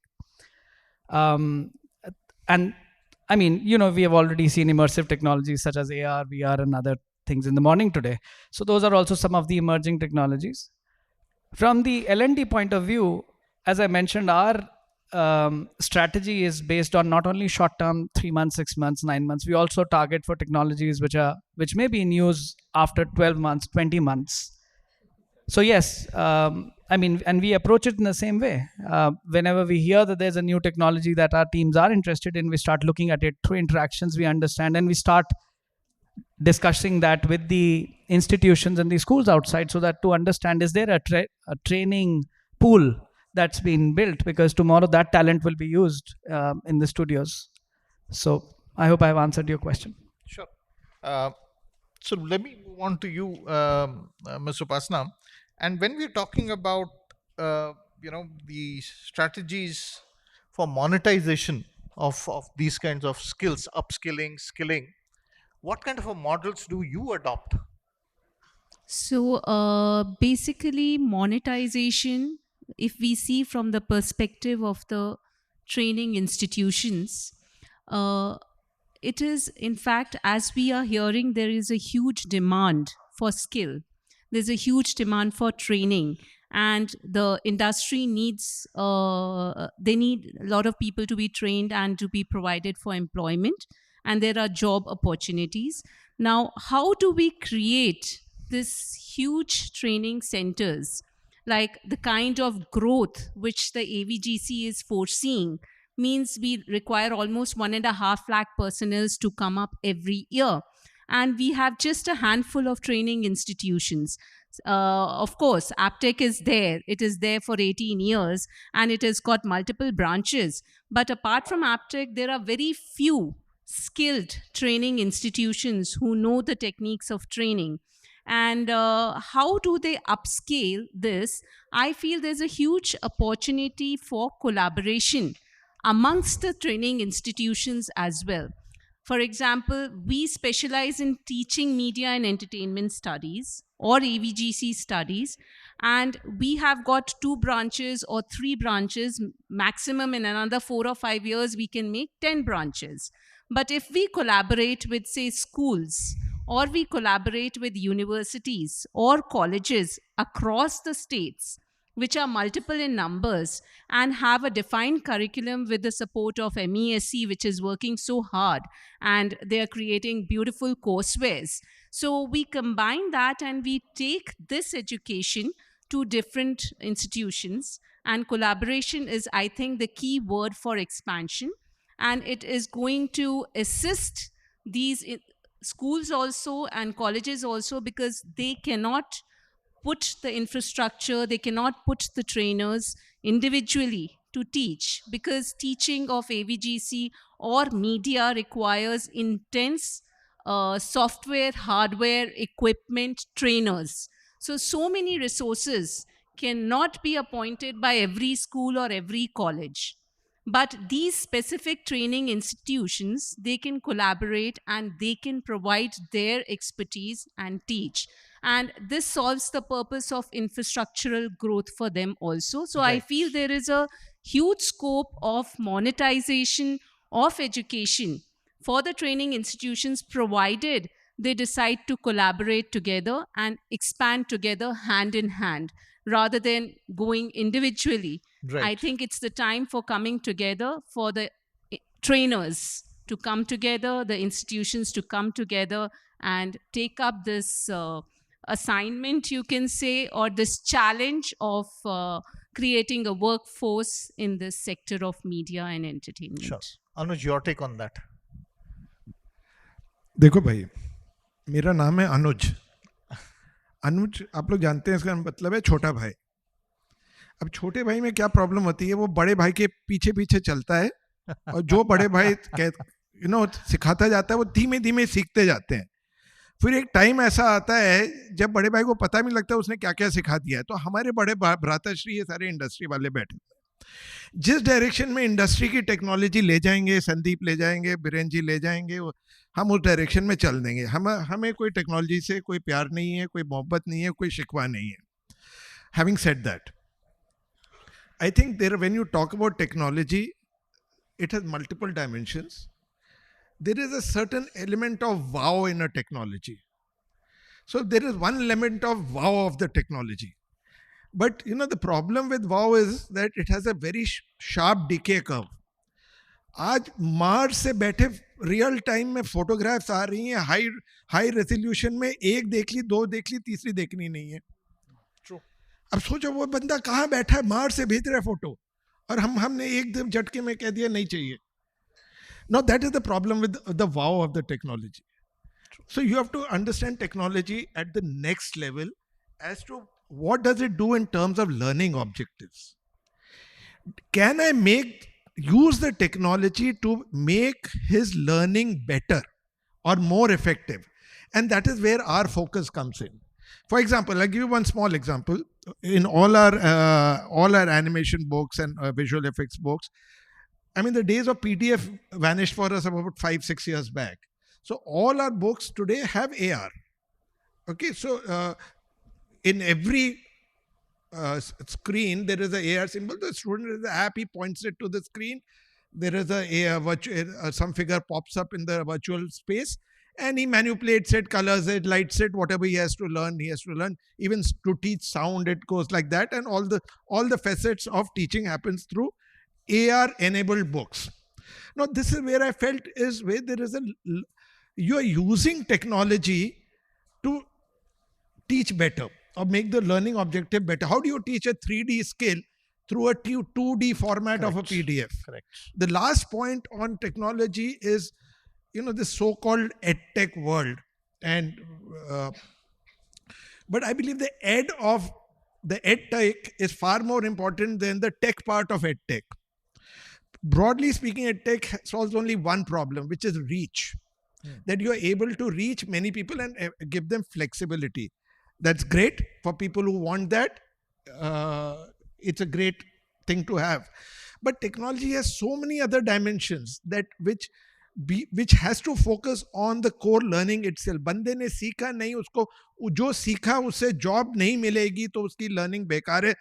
And I mean, we have already seen immersive technologies such as AR, VR, and other things in the morning today. So those are also some of the emerging technologies. From the L&D point of view, as I mentioned, our strategy is based on not only short term, 3 months, 6 months, 9 months. We also target for technologies which may be in use after 12 months, 20 months. So yes, I mean, and we approach it in the same way. Whenever we hear that there's a new technology that our teams are interested in, we start looking at it through interactions, we understand, and we start discussing that with the institutions and the schools outside, so that to understand, is there a training pool that's been built, because tomorrow that talent will be used in the studios. So I hope I've answered your question. Sure. So let me move on to you, Ms. Upasana. And when we're talking about the strategies for monetization of these kinds of skills, upskilling, skilling, what kind of models do you adopt? So basically, monetization, if we see from the perspective of the training institutions, it is, in fact, as we are hearing, there is a huge demand for skill. There's a huge demand for training, and the industry needs, they need a lot of people to be trained and to be provided for employment, and there are job opportunities. Now, how do we create this huge training centers? Like the kind of growth which the AVGC is foreseeing means we require almost 1.5 lakh personnel to come up every year. And we have just a handful of training institutions. Of course, Aptech is there. It is there for 18 years and it has got multiple branches. But apart from Aptech, there are very few skilled training institutions who know the techniques of training. And how do they upscale this? I feel there's a huge opportunity for collaboration amongst the training institutions as well. For example, we specialize in teaching media and entertainment studies or AVGC studies, and we have got 2 branches or 3 branches. Maximum in another 4 or 5 years, we can make 10 branches. But if we collaborate with, say, schools, or we collaborate with universities or colleges across the states, which are multiple in numbers, and have a defined curriculum with the support of MESC, which is working so hard, and they are creating beautiful coursewares. So we combine that and we take this education to different institutions, and collaboration is, I think, the key word for expansion, and it is going to assist these schools also and colleges also, because they cannot put the infrastructure, they cannot put the trainers individually to teach, because teaching of AVGC or media requires intense software, hardware, equipment, trainers. So many resources cannot be appointed by every school or every college. But these specific training institutions, they can collaborate and they can provide their expertise and teach. And this solves the purpose of infrastructural growth for them also. So I feel there is a huge scope of monetization of education for the training institutions, provided they decide to collaborate together and expand together hand in hand rather than going individually. Right. I think it's the time for coming together, for the trainers to come together, the institutions to come together and take up this assignment, you can say, or this challenge of creating a workforce in this sector of media and entertainment. Sure. Anuj, your take on that. देखो भाई, मेरा नाम है अनुज. अनुज आप लोग जानते हैं, इसका मतलब है छोटा भाई. अब छोटे भाई में क्या प्रॉब्लम होती है, वो बड़े भाई के पीछे पीछे चलता है, और जो बड़े भाई सिखाता जाता है वो धीमे धीमे सीखते जाते हैं. फिर एक टाइम ऐसा आता है जब बड़े भाई को पता भी लगता है उसने क्या क्या सिखा दिया है. तो हमारे बड़े भ्राताश्री, ये सारे इंडस्ट्री वाले बैठे, जिस डायरेक्शन में इंडस्ट्री की टेक्नोलॉजी ले जाएंगे, संदीप ले जाएंगे, बीरेन जी ले जाएंगे, हम उस डायरेक्शन में चल देंगे. हमें कोई टेक्नोलॉजी से कोई प्यार नहीं है, कोई मोहब्बत नहीं है, कोई शिकवा नहीं है. Having said that, I think when you talk about technology, it has multiple dimensions. There is a certain element of wow in a technology. So there is one element of wow of the technology. But the problem with wow is that it has a very sharp decay curve. आज Mars से बैठे real time में photographs आ रही हैं high resolution में, एक देख ली, 2 देख ली, तीसरी देखनी नहीं है. अब सोचो वो बंदा कहाँ बैठा है, मार्स से भेज रहा है फोटो, और हमने एकदम झटके में कह दिया नहीं चाहिए. Now that is the problem with the wow of the technology. So you have to understand technology at the next level as to what does it do in terms of learning objectives. Can I use the technology to make his learning better or more effective? And that is where our focus comes in. For example, I'll give you one small example. In all our animation books and visual effects books, I mean, the days of PDF vanished for us about 5-6 years back. So all our books today have AR. Okay, so in every screen there is an AR symbol. The student is the app, he points it to the screen. There is some figure pops up in the virtual space, and he manipulates it, colors it, lights it, whatever he has to learn, he has to learn. Even to teach sound, it goes like that, and all the facets of teaching happens through AR-enabled books. Now, this is where I felt is where there is you are using technology to teach better or make the learning objective better. How do you teach a 3D skill through a 2D format Correct. of a PDF? Correct. The last point on technology is, this so-called edtech world, and but I believe the edtech is far more important than the tech part of edtech. Broadly speaking, edtech solves only one problem, which is reach. That you are able to reach many people and give them flexibility. That's great for people who want that. It's a great thing to have. But technology has so many other dimensions that which which has to focus on the core learning itself. बंदे ने सीखा नहीं, उसको जो सीखा उससे job नहीं मिलेगी तो उसकी लर्निंग बेकार है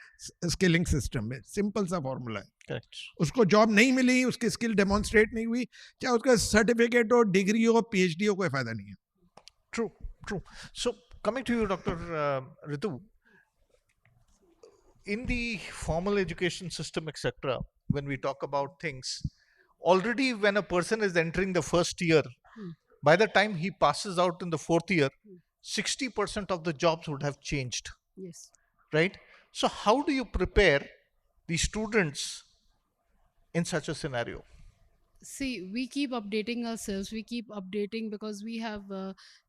स्किलिंग सिस्टम में. सिंपल सा फॉर्मूला है. Correct. उसको जॉब नहीं मिली, उसकी स्किल डेमोन्स्ट्रेट नहीं हुई, चाहे उसका सर्टिफिकेट हो, डिग्री हो, पीएचडी हो, कोई फायदा नहीं है. True, true. So coming to you, Dr. Ritu, in the formal education system, etc., when we talk about things, already when a person is entering the first year, by the time he passes out in the fourth year, 60% of the jobs would have changed. Yes. Right? So how do you prepare the students in such a scenario? See, we keep updating ourselves. We keep updating because we have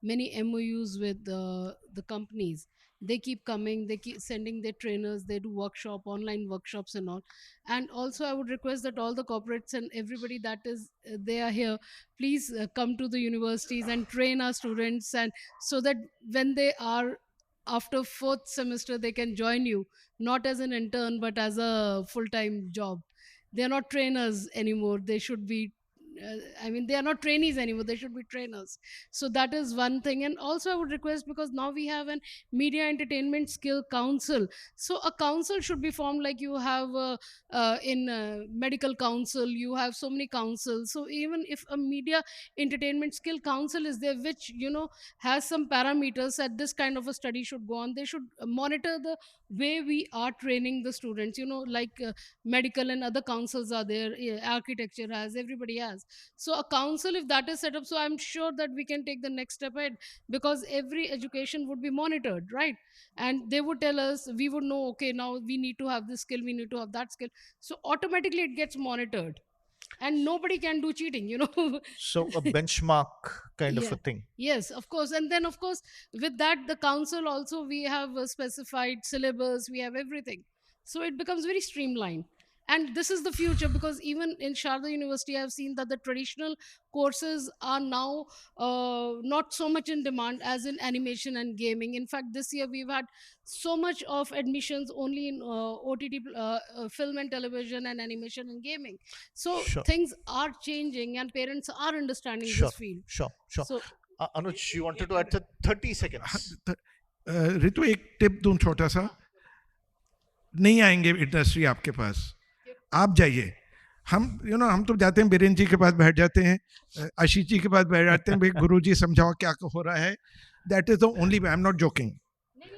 many MOUs with the companies. They keep coming, they keep sending their trainers, they do workshop, online workshops and all. And also I would request that all the corporates and everybody that is, they are here, please come to the universities and train our students, and so that when they are after fourth semester, they can join you, not as an intern, but as a full-time job. They're not trainers anymore. They should be, they are not trainees anymore. They should be trainers. So that is one thing. And also I would request, because now we have an media entertainment skill council. So a council should be formed, like you have in medical council, you have so many councils. So even if a media entertainment skill council is there, which, has some parameters that this kind of a study should go on, they should monitor the way we are training the students, like medical and other councils are there, architecture has, everybody has. So a council, if that is set up, so I'm sure that we can take the next step ahead, because every education would be monitored, right? And they would tell us, we would know, okay, now we need to have this skill, we need to have that skill. So automatically it gets monitored, and nobody can do cheating. So a benchmark kind of Yeah. a thing. Yes, of course. And then, of course, with that, the council also, we have a specified syllabus, we have everything. So it becomes very streamlined. And this is the future, because even in Sharda University, I've seen that the traditional courses are now not so much in demand as in animation and gaming. In fact, this year we've had so much of admissions only in OTT, film and television and animation and gaming. So Sure. things are changing, and parents are understanding Sure, this field. sure, sure. So Anuj, you wanted to add 30 seconds. ऋतु, एक tip दूं छोटा सा. नहीं आएंगे industry आपके पास, आप जाइए. हम तो जाते हैं, बीरेन जी के पास बैठ जाते हैं, आशीष जी के पास बैठ जाते हैं, भाई गुरु जी समझाओ क्या हो रहा है. That is the only way. I am not joking.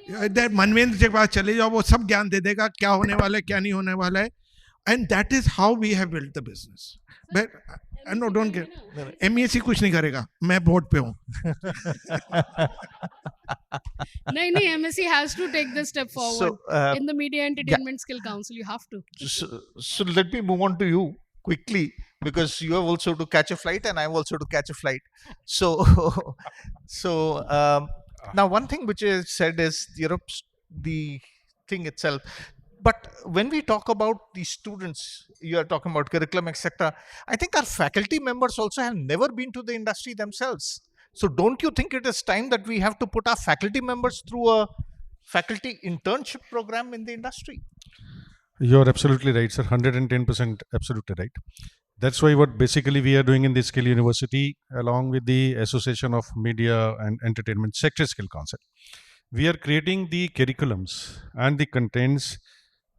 That Manvendra ji के पास चले जाओ, वो सब ज्ञान दे देगा, क्या होने वाला है, क्या नहीं होने वाला है. And that is how we have built the business. But no, don't get MESC कुछ नहीं करेगा, मैं बोर्ड पे हूँ. no, MSc has to take this step forward. In the Media Entertainment Skill Council, you have to. So let me move on to you quickly, because you have also to catch a flight and I have also to catch a flight. So, now one thing which is said is the thing itself. But when we talk about the students, you are talking about curriculum, etc. I think our faculty members also have never been to the industry themselves. So don't you think it is time that we have to put our faculty members through a faculty internship program in the industry? You're absolutely right, sir. 110% absolutely right. That's why what basically we are doing in the Skill University, along with the Association of Media and Entertainment Sector Skill Council, we are creating the curriculums and the contents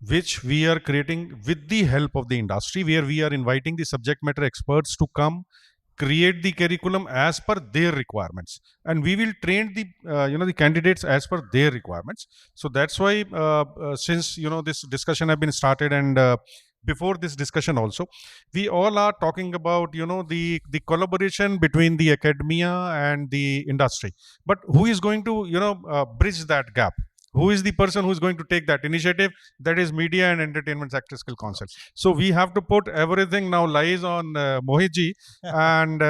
which we are creating with the help of the industry, where we are inviting the subject matter experts to come create the curriculum as per their requirements, and we will train the the candidates as per their requirements. So that's why since this discussion have been started, and before this discussion also, we all are talking about the collaboration between the academia and the industry. But who is going to bridge that gap? Who is the person who is going to take that initiative? That is Media and Entertainment Sector Skill Council. So we have to put everything now lies on Mohit ji, and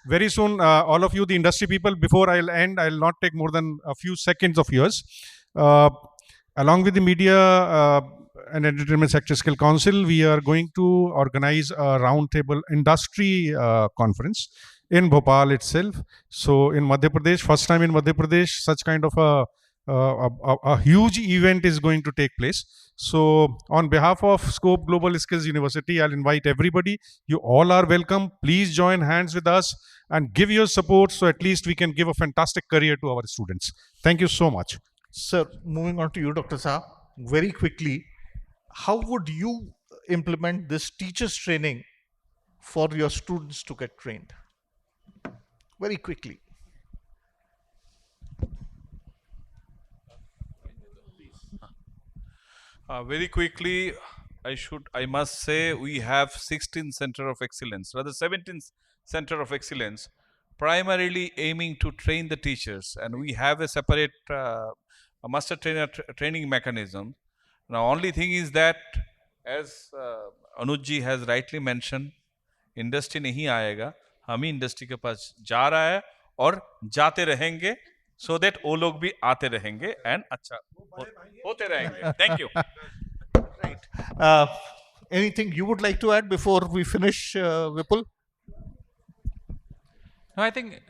very soon all of you, the industry people, before I'll end, I'll not take more than a few seconds of yours. Along with the Media and Entertainment Sector Skill Council, we are going to organize a roundtable industry conference in Bhopal itself. So in Madhya Pradesh, first time in Madhya Pradesh, such kind of a a huge event is going to take place. So on behalf of Scope Global Skills University, I'll invite everybody. You all are welcome. Please join hands with us and give your support so at least we can give a fantastic career to our students. Thank you so much. Sir, moving on to you, Dr. Saab, very quickly, how would you implement this teachers training for your students to get trained? Very quickly. Very quickly, I must say, we have 16 center of excellence, rather 17 center of excellence, primarily aiming to train the teachers, and we have a separate a master trainer training mechanism. Now, only thing is that, as Anuj ji has rightly mentioned, industry नहीं आएगा, हम ही industry के पास जा रहा है और जाते रहेंगे, so that वो लोग भी आते रहेंगे and अच्छा होते रहेंगे. Thank you. Right. Anything you would like to add before we finish, Vipul? No, I think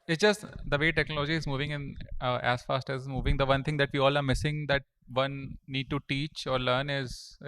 it's just the way technology is moving and as fast as moving. The one thing that we all are missing that one need to teach or learn is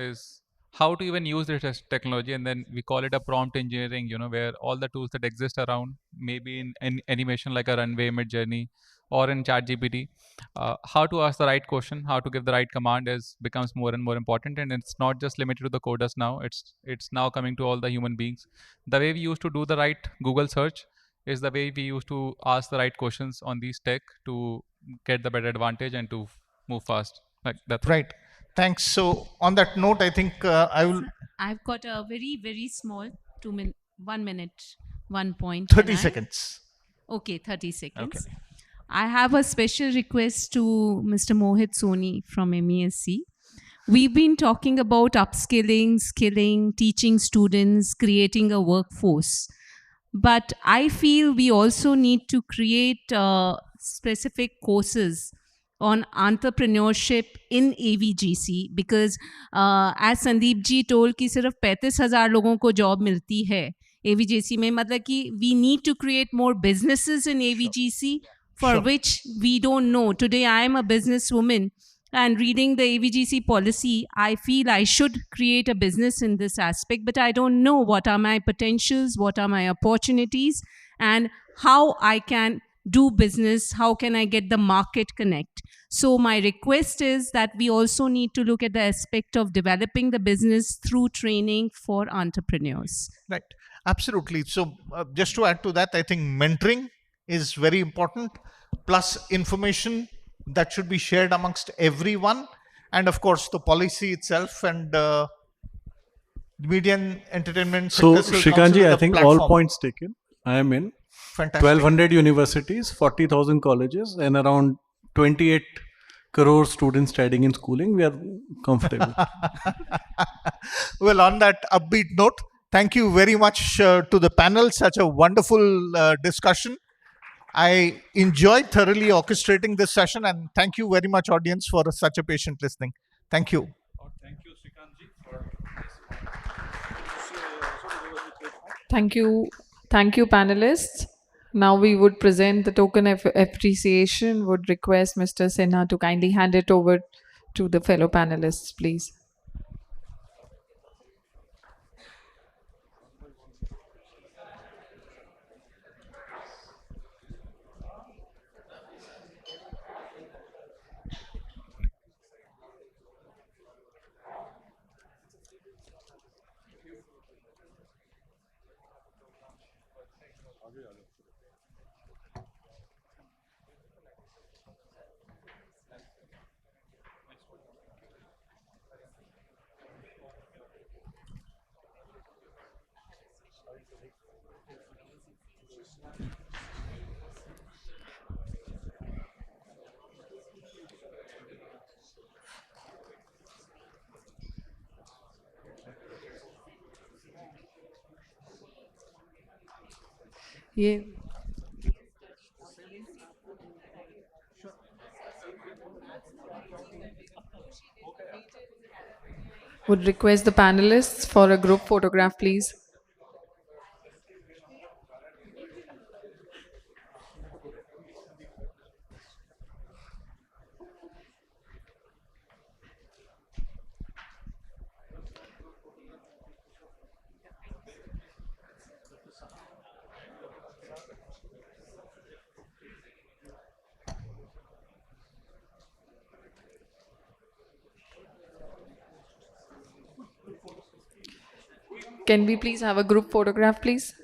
how to even use this technology, and then we call it a prompt engineering. Where all the tools that exist around, maybe in animation like a runway, mid journey, or in ChatGPT, how to ask the right question, how to give the right command becomes more and more important, and it's not just limited to the coders now. It's now coming to all the human beings. The way we used to do the right Google search is the way we used to ask the right questions on these tech to get the better advantage and to move fast. Like that's right. Thanks. So on that note, I think I will. I've got a very, very small 1 minute, 1 point. 30 seconds. Okay, 30 seconds. Okay. I have a special request to Mr. Mohit Soni from MESC. We've been talking about upskilling, skilling, teaching students, creating a workforce. But I feel we also need to create specific courses on entrepreneurship in AVGC because as Sandeep ji told कि सिर्फ 35,000 लोगों को job मिलती है AVGC में, मतलब कि we need to create more businesses in AVGC for which we don't know. Today I am a businesswoman and reading the AVGC policy, I feel I should create a business in this aspect, but I don't know what are my potentials, what are my opportunities, and how I can do business, how can I get the market connect. So my request is that we also need to look at the aspect of developing the business through training for entrepreneurs. Right, absolutely. So just to add to that, I think mentoring is very important, plus information that should be shared amongst everyone, and of course the policy itself and media and entertainment. So Srikanji, I think platform. All points taken. I am in. Fantastic. 1,200 universities, 40,000 colleges, and around 28 crore students studying in schooling. We are comfortable. Well, on that upbeat note, thank you very much to the panel. Such a wonderful discussion. I enjoyed thoroughly orchestrating this session, and thank you very much, audience, for such a patient listening. Thank you. Thank you, Srikanji, for Thank you, panelists. Now we would present the token of appreciation. Would request Mr. Sinha to kindly hand it over to the fellow panelists, please. Yeah. Would request the panelists for a group photograph, please. Can we please have a group photograph, please?